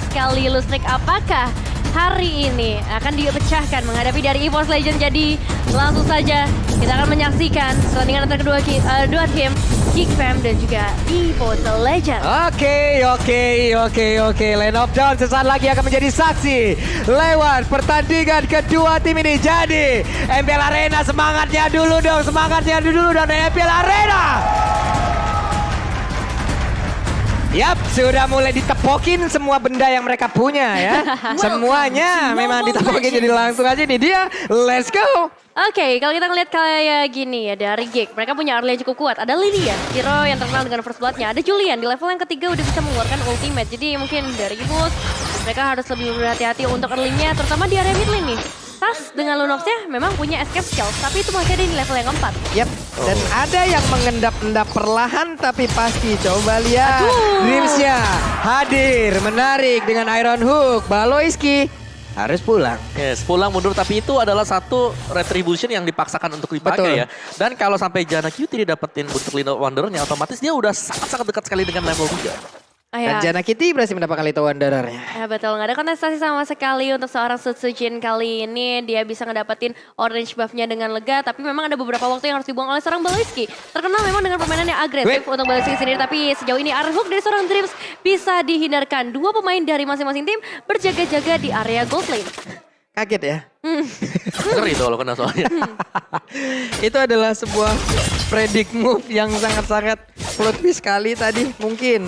kali lustrik. Apakah hari ini akan dipecahkan menghadapi dari EVOS Legend? Jadi langsung saja kita akan menyaksikan pertandingan antara dua tim Geek Fam dan juga EVOS Legend. Oke. Lane of Dawn sesaat lagi akan menjadi saksi lewat pertandingan kedua tim ini. Jadi MPL Arena semangatnya dulu dong, dan MPL Arena. Yap, sudah mulai ditepokin semua benda yang mereka punya ya. Semuanya memang ditepokin, jadi langsung aja nih dia. Let's go. Oke, kalau kita ngeliat kayak gini ya dari Geek, mereka punya early yang cukup kuat. Ada Lilian, hero yang terkenal dengan first blood-nya. Ada Julian, di level yang ketiga udah bisa mengeluarkan ultimate. Jadi mungkin dari EVOS, mereka harus lebih berhati-hati untuk early-nya, terutama di area mid lane nih. Tas dengan Lunox-nya memang punya escape skill, tapi itu masih ada di level yang keempat. Yap, dan ada yang mengendap-endap perlahan, tapi pasti coba lihat. Dreams-nya hadir, menarik dengan Iron Hook. Baloiski harus pulang. Yes, pulang mundur, tapi itu adalah satu retribution yang dipaksakan untuk dipakai ya. Dan kalau sampai Janna QT dapetin untuk Lino Wanderer-nya, otomatis dia udah sangat-sangat dekat sekali dengan level 3. Dan Janna Kitty berhasil mendapatkan Little Wanderer-nya. Ya betul, nggak ada kontestasi sama sekali untuk seorang Sutsujin kali ini. Dia bisa ngedapetin orange buff-nya dengan lega, tapi memang ada beberapa waktu yang harus dibuang oleh seorang Baloiski. Terkenal memang dengan permainan yang agresif untuk Baloiski sendiri, tapi sejauh ini Iron Hook dari seorang Dreams bisa dihindarkan. Dua pemain dari masing-masing tim berjaga-jaga di area gold lane. Kaget ya? Ngeri tuh kalau kena soalnya. Itu adalah sebuah predict move yang sangat-sangat plot twist sekali tadi. Mungkin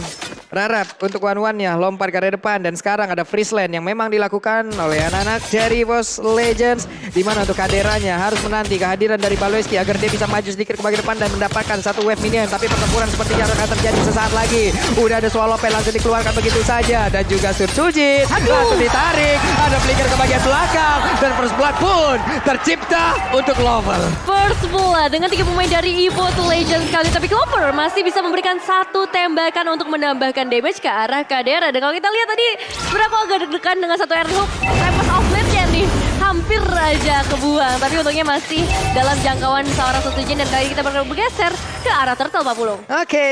Rarap untuk one-one-nya lompat ke area depan, dan sekarang ada freeze lane yang memang dilakukan oleh anak-anak dari EVOS Legends, di mana untuk kaderanya harus menanti kehadiran dari Baloiski agar dia bisa maju sedikit ke bagian depan dan mendapatkan satu wave minion. Tapi pertempuran sepertinya akan terjadi sesaat lagi. Udah ada swallowpad langsung dikeluarkan begitu saja, dan juga Sutsujin langsung ditarik. Ada flicker ke bagian belakang, dan first blood pun tercipta untuk Clover. First blood dengan 3 pemain dari EVOS Legends kali, tapi Clover masih bisa memberikan satu tembakan untuk menambahkan damage ke arah Kadera. Dan kalau kita lihat tadi berapa agak deg-degan dengan satu Iron Hook, Tempest of Blade-nya nih hampir aja kebuang, tapi untungnya masih dalam jangkauan seorang Sutsujin. Dan kali ini kita bergeser ke arah Turtle 40. Oke.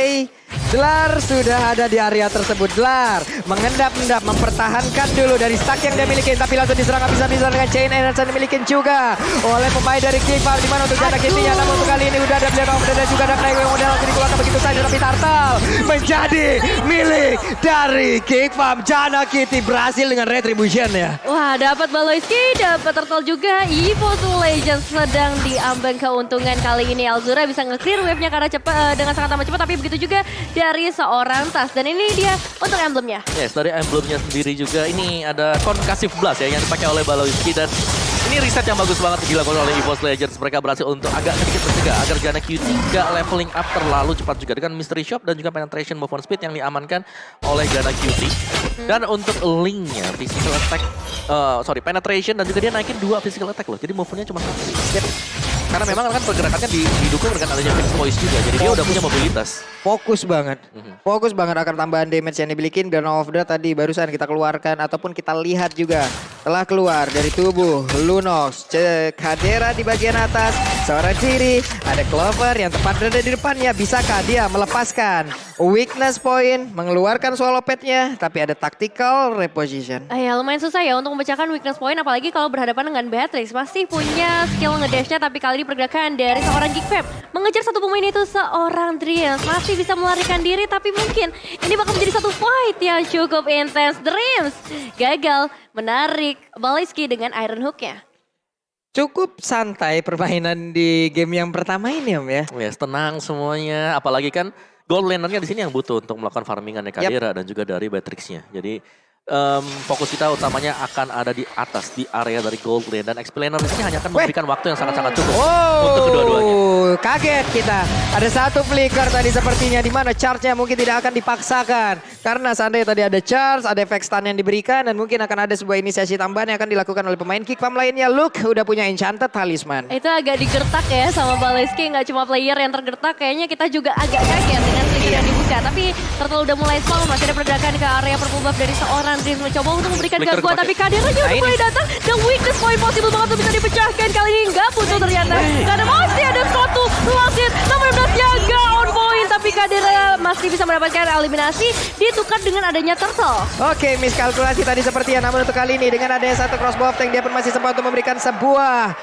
Dlar sudah ada di area tersebut. Dlar mengendap-endap, mempertahankan dulu dari stack yang dia miliki, tapi langsung diserang habis-habisan dengan chain energy yang dimiliki juga oleh pemain dari Geek Fam, di mana untuk Janna Kitty yang namun untuk kali ini udah ada Blade of Blade dan juga ada Knightwing model langsung dikeluarkan begitu saja, tapi Turtle menjadi milik dari Geek Fam. Janna Kitty berhasil dengan retribution ya. Wah, dapat Baloiski, dapat Turtle juga. EVOS Legends sedang diambang keuntungan kali ini. Alzura bisa nge-clear wave-nya karena cepat, dengan sangat amat cepat, tapi begitu juga dari seorang Tas. Dan ini dia untuk emblemnya. Yes, dari emblemnya sendiri juga ini ada Concussive Blast ya yang dipakai oleh Baloiski, dan ini riset yang bagus banget dilakukan oleh EVOS Legends. Mereka berhasil untuk agak sedikit mencegah agar Janna QT gak leveling up terlalu cepat juga dengan Mystery Shop dan juga penetration movement speed yang diamankan oleh Janna QT. Dan untuk linknya physical attack, penetration, dan juga dia naikin 2 physical attack loh. Jadi movementnya cuma 1. Karena memang kan pergerakannya didukung dengan adanya fixed voice juga, jadi dia udah punya mobilitas. Fokus banget. Fokus banget akan tambahan damage yang dibilikin. Dan of the tadi barusan kita keluarkan ataupun kita lihat juga telah keluar dari tubuh Lunox. Kadera di bagian atas, seorang diri, ada Clover yang tepat berada di depannya. Bisakah dia melepaskan weakness point, mengeluarkan swallowpad-nya, tapi ada tactical reposition. Ya lumayan susah ya untuk memecahkan weakness point, apalagi kalau berhadapan dengan Beatrix. Pasti punya skill ngedashnya, tapi kali ini pergerakan dari seorang Geek Fam mengejar satu pemain itu seorang Dreams. Masih bisa melarikan diri, tapi mungkin ini bakal menjadi satu fight yang cukup intens. Dreams gagal menarik Baloiski dengan Iron Hook-nya. Cukup santai permainan di game yang pertama ini Om ya. Yes, tenang semuanya. Apalagi kan gold laner-nya di sini yang butuh untuk melakukan farmingan Kadera dan juga dari Beatrix-nya. Jadi fokus kita utamanya akan ada di atas, di area dari gold lane, dan explainer di sini hanya akan memberikan waktu yang sangat-sangat cukup untuk kedua-duanya. Kaget kita, ada satu flicker tadi sepertinya, di mana charge-nya mungkin tidak akan dipaksakan karena seandainya tadi ada charge, ada efek stun yang diberikan, dan mungkin akan ada sebuah inisiasi tambahan yang akan dilakukan oleh pemain Geek Fam lainnya. Luke udah punya enchanted talisman. Itu agak digertak ya sama Baloiski, nggak cuma player yang tergertak, kayaknya kita juga agak kaget dengan flicker yang dibuka. Tapi Turtle udah mulai slow, masih ada pergerakan ke area purple buff dari seorang Dreams mencoba untuk memberikan gangguan, tapi Kaderanya udah mulai datang, dan weakness point possible banget tuh bisa dipecahkan. Kali ini nggak butuh ternyata, karena masih ada satu wasit, namun 16 jaga on point, tapi Kadera masih bisa mendapatkan eliminasi ditukar dengan adanya Turtle. Oke, miskalkulasi tadi sepertinya, namun untuk kali ini dengan adanya satu crossbow tank dia pun masih sempat untuk memberikan sebuah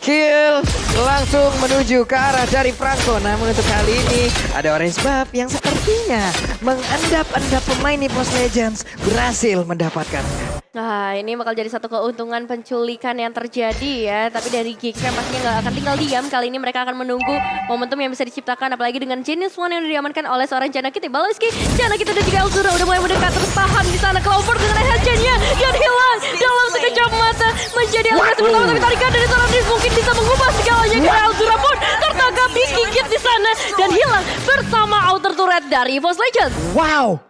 kill langsung menuju ke arah dari Franco. Namun untuk kali ini ada orange buff yang sepertinya mengendap-endap pemain EVOS Legends berhasil mendapatkan. Nah, ini bakal jadi satu keuntungan penculikan yang terjadi ya. Tapi dari Geekfam pastinya nggak akan tinggal diam. Kali ini mereka akan menunggu momentum yang bisa diciptakan. Apalagi dengan Genius One yang diamankan oleh seorang Janakity. Baloiski, Janakity dan juga Elzura udah mulai mendekat. Terus tahan di sana. Clover dengan headshot-nya dan hilang dalam sekejap mata. Menjadi eliminasi pertama. Tapi tarikan dari seorang Riz mungkin bisa mengubah segalanya. Karena Elzura pun tertangkap digigit di sana. Dan hilang bersama outer turret dari EVOS Legends. Wow!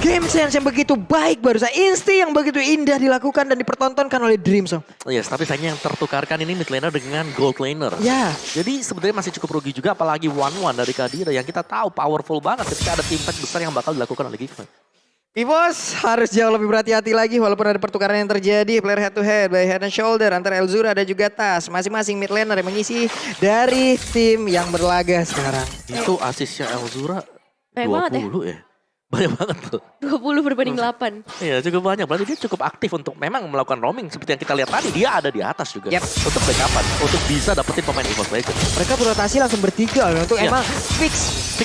Game sense yang begitu baik barusan, insti yang begitu indah dilakukan dan dipertontonkan oleh Dreamsong. Yes, tapi sayangnya yang tertukarkan ini mid laner dengan gold laner. Ya. Jadi sebenarnya masih cukup rugi juga, apalagi 1-1 dari Kadira yang kita tahu powerful banget ketika ada impact besar yang bakal dilakukan oleh Geekfam. EVOS harus jauh lebih berhati-hati lagi walaupun ada pertukaran yang terjadi. Player head to head, by head and shoulder antara Elzura dan juga Tas. Masing-masing mid laner yang mengisi dari tim yang berlaga sekarang. Itu asisnya Elzura Banyak 20 banget ya. Banyak banget tuh. 20 berbanding 8. Iya cukup banyak, berarti dia cukup aktif untuk memang melakukan roaming. Seperti yang kita lihat tadi, dia ada di atas juga. Yep. Untuk backupan, untuk bisa dapetin pemain EVOS Legends. Mereka berotasi langsung bertiga untuk Ya. emang fix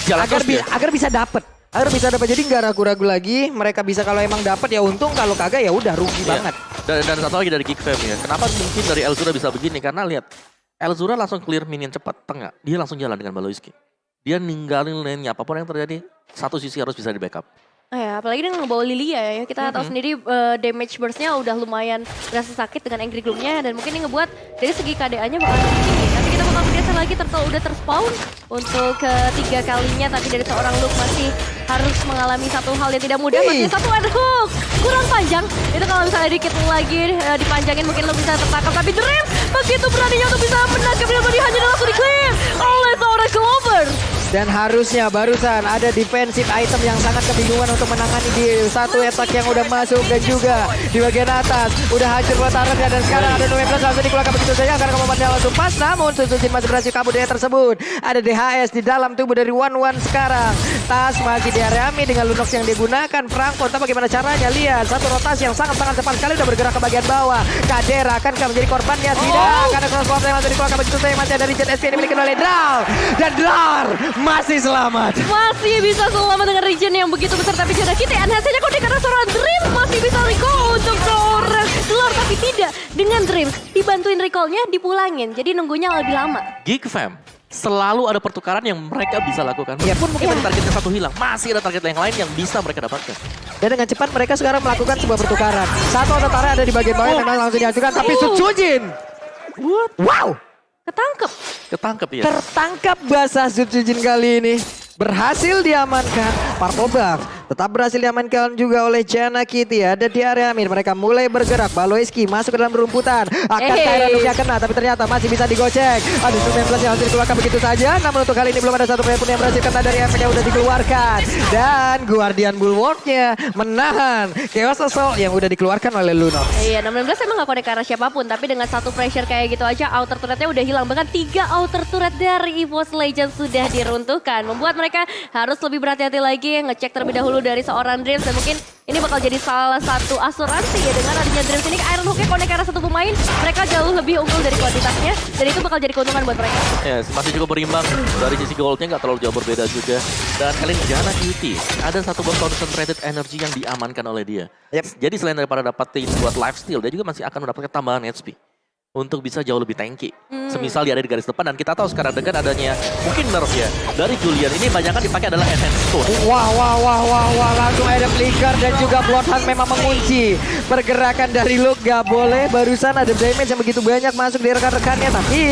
jalan agar, terus dia. agar bisa dapet. Agar bisa dapat, jadi nggak ragu-ragu lagi. Mereka bisa kalau emang dapat ya untung, kalau kagak ya udah rugi Iya. banget. Dan satu lagi dari Geekfam ya. Kenapa mungkin dari Elzura bisa begini? Karena lihat, Elzura langsung clear minion cepat tengah. Dia langsung jalan dengan Baloiski. Dia ninggalin lane-nya, apapun yang terjadi, satu sisi harus bisa di backup. Ya, apalagi dengan ngebawa Lilia ya. Kita tahu sendiri damage burst-nya udah lumayan berasa sakit dengan Angry Gloom-nya. Dan mungkin ini ngebuat dari segi KDA-nya bakal tinggi. Nanti kita bakal bergeser lagi, Turtle udah terspawn untuk ketiga kalinya. Tapi dari seorang Luke masih harus mengalami satu hal yang tidak mudah. Masih satu underhook. Kurang panjang. Itu kalau misalnya dikit lagi dipanjangin mungkin lo bisa tertangkap. Tapi Dream begitu beraninya untuk bisa menangkap dan hanya langsung di-clear oleh seorang Clover. Dan harusnya barusan ada defensive item yang sangat kebingungan untuk menangani di satu attack yang udah masuk. Dan juga di bagian atas udah hancur letarannya. Dan sekarang ada 19 langsung dikeluarkan begitu saja karena kemampuannya langsung pas. Namun Susujin masih berhasil kabur dari tersebut. Ada DHS di dalam tubuh dari 1-1 sekarang. Tas masih di area mid dengan Lunox yang digunakan. Franco entah bagaimana caranya. Lihat satu rotasi yang sangat-sangat cepat sekali udah bergerak ke bagian bawah. Kadera akankah menjadi korbannya? Tidak. Karena crossbow yang langsung dikeluarkan begitu saja. Masih ada Regent SP yang dimiliki oleh Drar. Dan Drar masih selamat. Masih bisa selamat dengan region yang begitu besar. Tapi Janakity hasilnya kok karena seorang Dream masih bisa recall untuk seorang Dlar. Tapi tidak, dengan Dream dibantuin recallnya dipulangin. Jadi nunggunya lebih lama. Geekfam selalu ada pertukaran yang mereka bisa lakukan. Meskipun mungkin ada targetnya satu hilang, masih ada target yang lain yang bisa mereka dapatkan. Dan dengan cepat mereka sekarang melakukan sebuah pertukaran. Satu tentara ada di bagian bawah yang memang langsung dihancurkan. Tapi Susujin. Wow. Ketangkep ya. Tertangkap basah Susujin kali ini. Berhasil diamankan. Purple buff tetap berhasil diamankan juga oleh Janakity. Ada di area mid. Mereka mulai bergerak. Baloiski masuk ke dalam rumputan. Akankah Randomnya kena? Tapi ternyata masih bisa digocek. Ada 19 yang harus dikeluarkan begitu saja. Namun untuk kali ini belum ada satu player pun yang berhasil kena dari efek yang udah dikeluarkan. Dan Guardian Bulwark-nya menahan Chaos Assault yang udah dikeluarkan oleh Lunox. Iya, 16 emang gak connect ke arah siapapun. Tapi dengan satu pressure kayak gitu aja, outer turretnya udah hilang. Bahkan 3 outer turret dari EVOS Legends sudah diruntuhkan. Membuat mereka harus lebih berhati-hati lagi, ngecek terlebih dahulu dari seorang Dreams. Dan mungkin ini bakal jadi salah satu asuransi ya dengan adanya Dreams ini. Iron Hook-nya connect ke arah satu pemain, mereka jauh lebih unggul dari kuantitasnya. Dan itu bakal jadi keuntungan buat mereka. Ya, masih cukup berimbang. Dari sisi goldnya nggak terlalu jauh berbeda juga. Dan kali ini Janakity ada satu buah concentrated energy yang diamankan oleh dia. Jadi selain daripada dapatin buat lifesteal, dia juga masih akan mendapatkan tambahan HP. Untuk bisa jauh lebih tanky. Semisal dia ada di garis depan dan kita tahu sekarang dengan adanya mungkin nerf ya dari Julian ini banyak kan dipakai adalah Essence Stone. Wah, langsung ada flicker dan juga Bloodhound memang mengunci pergerakan dari Luke. Gak boleh, barusan ada damage yang begitu banyak masuk di rekan-rekannya. Tapi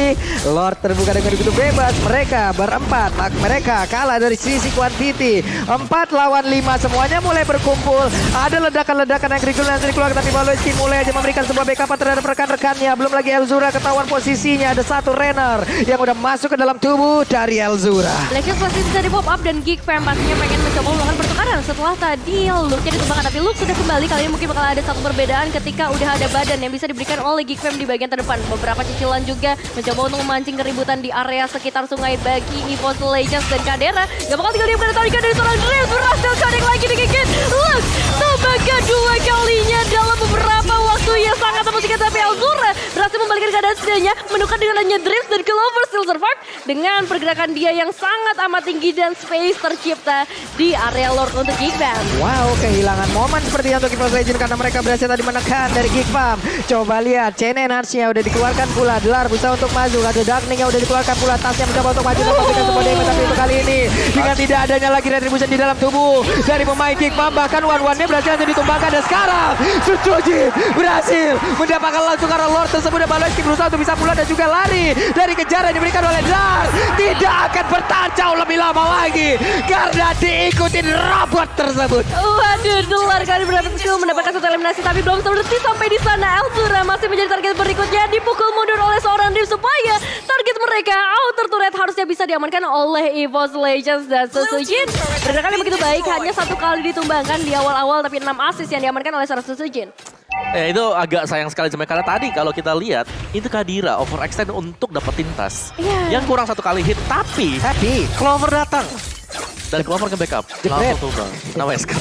Lord terbuka dengan begitu bebas. Mereka berempat, mereka kalah dari sisi quantity. 4 lawan 5 semuanya mulai berkumpul. Ada ledakan-ledakan yang dikeluarkan tapi Baloiski mulai aja memberikan sebuah backup terhadap rekan-rekannya. Belum lagi Elzura ketahuan posisinya. Ada satu Renner yang udah masuk ke dalam tubuh dari Elzura. Black Shield pasti bisa di pop up dan Geek Fam pastinya pengen mencoba melakukan pertukaran setelah tadi Luke-nya ditumbangkan. Tapi Luke sudah kembali, kali ini mungkin bakal ada satu perbedaan ketika udah ada badan yang bisa diberikan oleh Geek Fam di bagian terdepan. Beberapa cicilan juga mencoba untuk memancing keributan di area sekitar sungai bagi EVOS Legends dan Kadera. Gak bakal tinggal diam karena tarikan dari seorang Dreams berhasil connect lagi digigit. Luke tebaga dua kalinya dalam beberapa waktu yang sangat mematikan. Tapi Elzura berhasil membalikkan keadaan setidaknya menukar dengan hanya Dreams dan Clover still survive dengan pergerakan dia yang sangat amat tinggi dan space tercipta di area Lord untuk Geek Fam. Wow, kehilangan momen seperti untuk EVOS Legends karena mereka berhasil tadi menekan dari Geek Fam. Coba lihat, Chain Energy-nya udah dikeluarkan pula. Delar berusaha untuk maju, ada Darkning yang udah dikeluarkan pula. Tasnya mencoba untuk maju dan memberikan sebuah damage. Tapi untuk kali ini dengan tidak adanya lagi retribution di dalam tubuh dari pemain Geek Fam, bahkan one-one-nya berhasil langsung ditumbangkan. Dan sekarang Sutsujin berhasil mendapatkan langsung karena Lord tersebut. Dan Baloyski berusaha untuk bisa pulang dan juga lari dari kejaran yang diberikan oleh Dar. Tidak akan bertahan jauh lebih lama lagi karena diikutin robot tersebut. Waduh, Delar kali berhasil mendapatkan satu eliminasi tapi belum selesai sampai di sana. Elzura masih menjadi target berikutnya, dipukul mundur oleh seorang Dream supaya target mereka outer turret harusnya bisa diamankan oleh EVOS Legends dan Sutsujin. Pergerakannya begitu baik, hanya satu kali ditumbangkan di awal-awal tapi 6 assist yang diamankan oleh seorang Sutsujin. Itu agak sayang sekali cuma karena tadi kalau kita lihat itu Kadira overextend untuk dapetin tas. Iya. Yang kurang satu kali hit tapi Clover datang. Dan Clover ke backup. Langsung tumbang. Nah Wesker.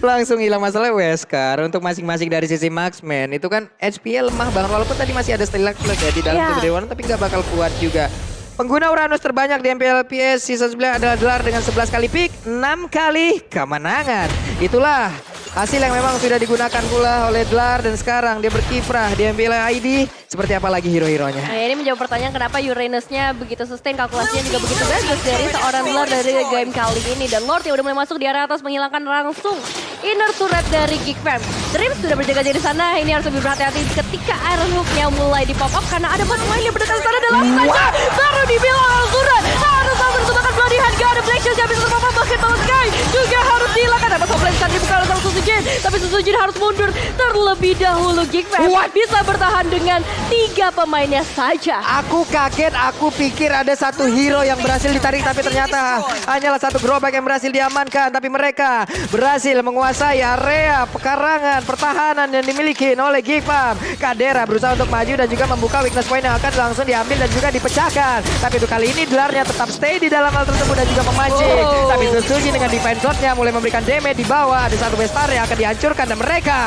Langsung hilang masalah Wesker untuk masing-masing dari sisi Marksman. Itu kan HP lemah banget walaupun tadi masih ada Stellar Plus ya di dalam tubuh Dewan tapi nggak bakal kuat juga. Pengguna Uranus terbanyak di MPLPS season 9 adalah Delar dengan 11 kali pick, 6 kali kemenangan. Itulah hasil yang memang sudah digunakan pula oleh Delar dan sekarang dia berkiprah di MPL ID. Seperti apa lagi hero-heronya? Nah, ini menjawab pertanyaan kenapa Uranus-nya begitu sustain, kalkulasinya juga begitu bagus dari seorang Delar dari game kali ini. Dan Lord yang udah mulai masuk di area atas menghilangkan langsung inner turret dari Geek Fam. Dreams sudah berjaga-jaga di sana, ini harus lebih berhati-hati ketika Iron Hook-nya mulai di pop up karena ada pemain yang berdekat di sana dalam saja. Baru dibilang Elzura harus langsung ditemukan Bloody Hand, gak ada Black Shield yang bisa terpapar, bahkan Power Sky juga harus dihilangkan. Dapat Softline saat dibuka oleh Sutsujin, tapi Sutsujin harus mundur terlebih dahulu. Geek Fam bisa bertahan dengan 3 pemainnya saja. Aku kaget, aku pikir ada satu hero yang berhasil ditarik tapi ternyata hanyalah satu gerobak yang berhasil diamankan. Tapi mereka berhasil menguasai area pekarangan pertahanan yang dimiliki oleh Geek Fam. Kadera berusaha untuk maju dan juga membuka weakness point yang akan langsung diambil dan juga dipecahkan. Tapi untuk kali ini Delarnya tetap stay di dalam hal tersebut dan juga memancing. Tapi Sutsujin dengan defense shotnya mulai memberikan damage di bawah. Ada satu bestar yang akan dihancurkan dan mereka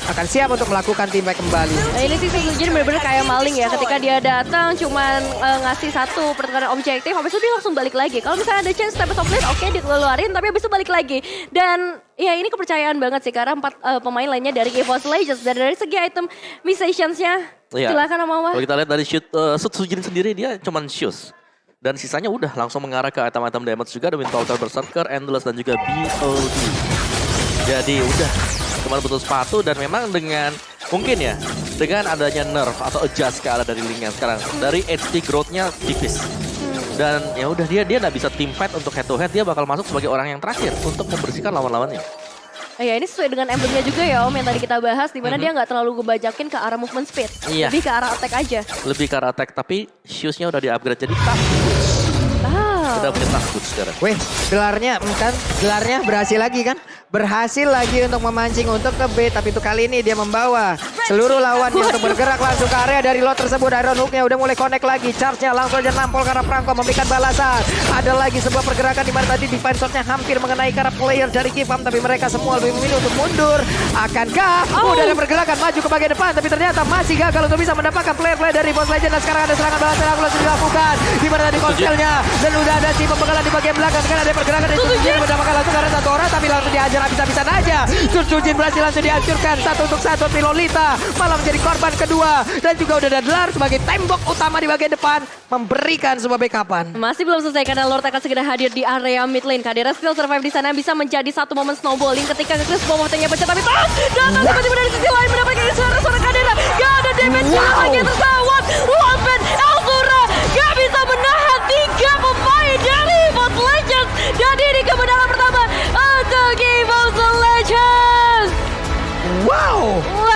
akan siap untuk melakukan team back kembali. Nah, ini sih Sutsujin benar-benar kayak maling ya, ketika dia datang cuman ngasih satu pertukaran objektif, habis itu dia langsung balik lagi. Kalau misalnya ada chance Tempest of Blade, oke dikeluarin, tapi habis itu balik lagi. Dan ya ini kepercayaan banget sih karena 4 pemain lainnya dari EVOS Legends. Dan dari segi item missions-nya, silakan Amawa. Kalau kita lihat dari Sutsujin sendiri dia cuman shoes. Dan sisanya udah langsung mengarah ke item-item damage juga, ada Windfalter, Berserker, Endless, dan juga BOD. Jadi udah cuma butuh sepatu dan memang dengan mungkin ya dengan adanya nerf atau adjust ke arah dari Lingnya sekarang dari HP growth-nya tipis. Dan ya udah dia nggak bisa team fight untuk head to head, dia bakal masuk sebagai orang yang terakhir untuk membersihkan lawan-lawannya. Ya ini sesuai dengan emblemnya juga ya Om yang tadi kita bahas, dimana dia nggak terlalu ngebajakin ke arah movement speed, lebih ke arah attack aja. Lebih ke arah attack, tapi shoes-nya udah di-upgrade jadi tough. Udah punya tough boots sekarang. Weh, gelarnya berhasil lagi kan? Berhasil lagi untuk memancing untuk ke B, tapi itu kali ini dia membawa seluruh lawannya untuk bergerak langsung ke area dari lot tersebut. Iron Hook-nya udah mulai connect lagi, charge-nya langsung aja nampol karena Franco memberikan balasan. Ada lagi sebuah pergerakan di mana tadi defense shot-nya hampir mengenai para player dari Geek Fam, tapi mereka semua lebih memilih untuk mundur. Akankah udah ada pergerakan maju ke bagian depan, tapi ternyata masih gagal untuk bisa mendapatkan player-player dari EVOS Legends. Dan sekarang ada serangan balasan yang langsung dilakukan, di mana tadi konselnya dan udah ada si pembegalan di bagian belakang. Sekarang ada pergerakan dari Sutsujin mendapatkan langsung karena satu orang, tapi langsung dihajar habis-habisan aja. Sutsujin berhasil langsung dihancurkan 1 untuk 1. Lolita malah menjadi korban kedua dan juga udah ada Delar sebagai tembok utama di bagian depan memberikan sebuah backupan. Masih belum selesai karena Lord akan segera hadir di area mid lane. Kadera still survive di sana, bisa menjadi satu momen snowballing ketika Chris bomotnya pecah, tapi datang tiba-tiba dari sisi lain mendapatkan suara Kadera. Gak ada damage lagi tersawat.